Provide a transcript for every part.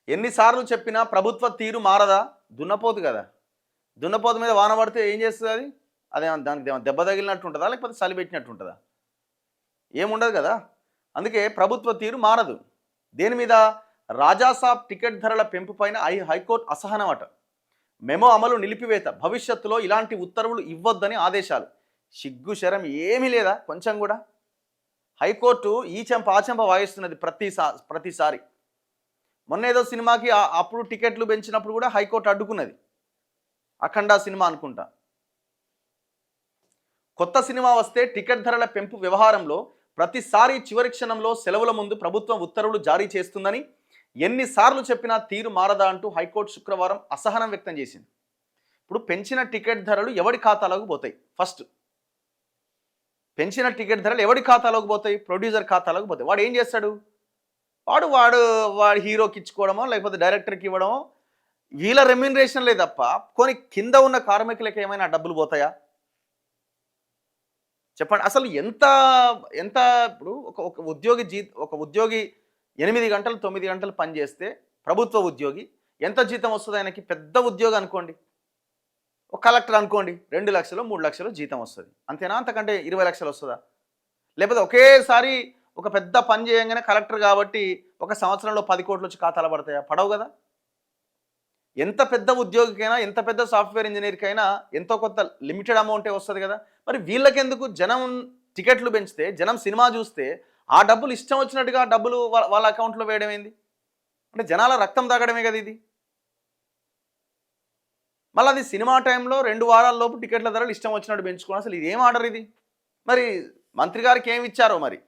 ఎన్నిసార్లు చెప్పినా ప్రభుత్వ తీరు మారదా? దున్నపోతు కదా! దున్నపోతు మీద వాన పడితే ఏం చేస్తది అది? దానికి దెబ్బ తగిలినట్టు ఉంటదా? లేకపోతే చలి పెట్టినట్టు ఉంటదా? ఏముండదు కదా! అందుకే ప్రభుత్వ తీరు మారదు. దేని మీద? రాజాసాబ్ టికెట్ ధరల పెంపు పైన హైకోర్టు అసహనం అట. మెమో అమలు నిలిపివేత. భవిష్యత్తులో ఇలాంటి ఉత్తర్వులు ఇవ్వొద్దని ఆదేశాలు. సిగ్గు శరం ఏమీ లేదా కొంచెం కూడా? హైకోర్టు ఈ చెంప ఆ చెంప వాయిస్తున్నది ప్రతిసారి. మొన్న ఏదో సినిమాకి అప్పుడు టికెట్లు పెంచినప్పుడు కూడా హైకోర్టు అడ్డుకున్నది. అఖండ సినిమా అనుకుంటా. కొత్త సినిమా వస్తే టికెట్ ధరల పెంపు వ్యవహారంలో ప్రతిసారి చివరి క్షణంలో సెలవుల ముందు ప్రభుత్వం ఉత్తర్వులు జారీ చేస్తుందని ఎన్నిసార్లు చెప్పినా తీరు మారదా అంటూ హైకోర్టు శుక్రవారం అసహనం వ్యక్తం చేసింది. ఇప్పుడు పెంచిన టికెట్ ధరలు ఎవడి ఖాతాలోకి పోతాయి? ఫస్ట్ పెంచిన టికెట్ ధరలు ఎవడి ఖాతాలోకి పోతాయి? ప్రొడ్యూసర్ ఖాతాలోకి పోతాయి. వాడు ఏం చేస్తాడు? వాడు హీరోకి ఇచ్చుకోవడమో లేకపోతే డైరెక్టర్కి ఇవ్వడమో, వీళ్ళ రెమ్యూనరేషన్లే తప్ప కొని కింద ఉన్న కార్మికులకు ఏమైనా డబ్బులు పోతాయా? చెప్పండి. అసలు ఎంత ఎంత ఇప్పుడు ఒక ఉద్యోగి 8 గంటలు 9 గంటలు పనిచేస్తే ప్రభుత్వ ఉద్యోగి ఎంత జీతం వస్తుంది? ఆయనకి పెద్ద ఉద్యోగం అనుకోండి, ఒక కలెక్టర్ అనుకోండి, 2 లక్షలు 3 లక్షలు జీతం వస్తుంది. అంతేనా? అంతకంటే 20 లక్షలు వస్తుందా? లేకపోతే ఒకేసారి ఒక పెద్ద పని చేయంగానే కలెక్టర్ కాబట్టి ఒక సంవత్సరంలో 10 కోట్లు వచ్చి ఖాతాలో పడతాయా? పడవు కదా. ఎంత పెద్ద ఉద్యోగికైనా, ఎంత పెద్ద సాఫ్ట్వేర్ ఇంజనీర్కైనా ఎంతో కొంత లిమిటెడ్ అమౌంటే వస్తుంది కదా. మరి వీళ్ళకెందుకు? జనం టికెట్లు పెంచితే, జనం సినిమా చూస్తే ఆ డబ్బులు ఇష్టం వచ్చినట్టుగా డబ్బులు వాళ్ళ అకౌంట్లో వేయడం ఏంది? అంటే జనాల రక్తం తాగడమే కదా ఇది. మళ్ళీ అది సినిమా టైంలో 2 వారాల లోపు టికెట్ల ధరలు ఇష్టం వచ్చినట్టు పెంచుకోవడం, అసలు ఇది ఏం ఆర్డర్ ఇది? మరి మంత్రి గారికి ఏమి ఇచ్చారో, మరి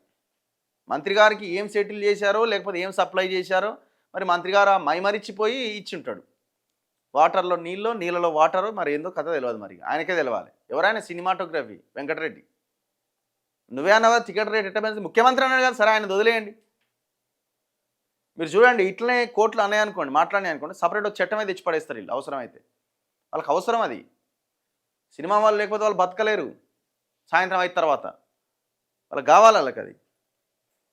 మంత్రి గారికి ఏం సెటిల్ చేశారో లేకపోతే ఏం సప్లై చేశారో మరి మంత్రి గారు మైమరిచిపోయి ఇచ్చి ఉంటాడు. వాటర్లో నీళ్ళు, నీళ్ళలో వాటరు, మరి ఏందో కథ తెలియదు. మరి ఆయనకే తెలవాలి. ఎవరైనా సినిమాటోగ్రఫీ వెంకటరెడ్డి, నువ్వే అన్నావా టికెట్ రేట్ ఎట్ట పెంచి? ముఖ్యమంత్రి అన్నాడు కదా, సరే ఆయన వదిలేయండి. మీరు చూడండి, ఇట్లనే కోట్లు అన్నాయనుకోండి, మాట్లాడినాయి అనుకోండి, సపరేట్ ఒక చట్టమే తెచ్చి పడేస్తారు వీళ్ళు అవసరమైతే. వాళ్ళకి అవసరం అది. సినిమా వాళ్ళు లేకపోతే వాళ్ళు బతకలేరు. సాయంత్రం అయిన తర్వాత వాళ్ళకి కావాలి వాళ్ళకి అది.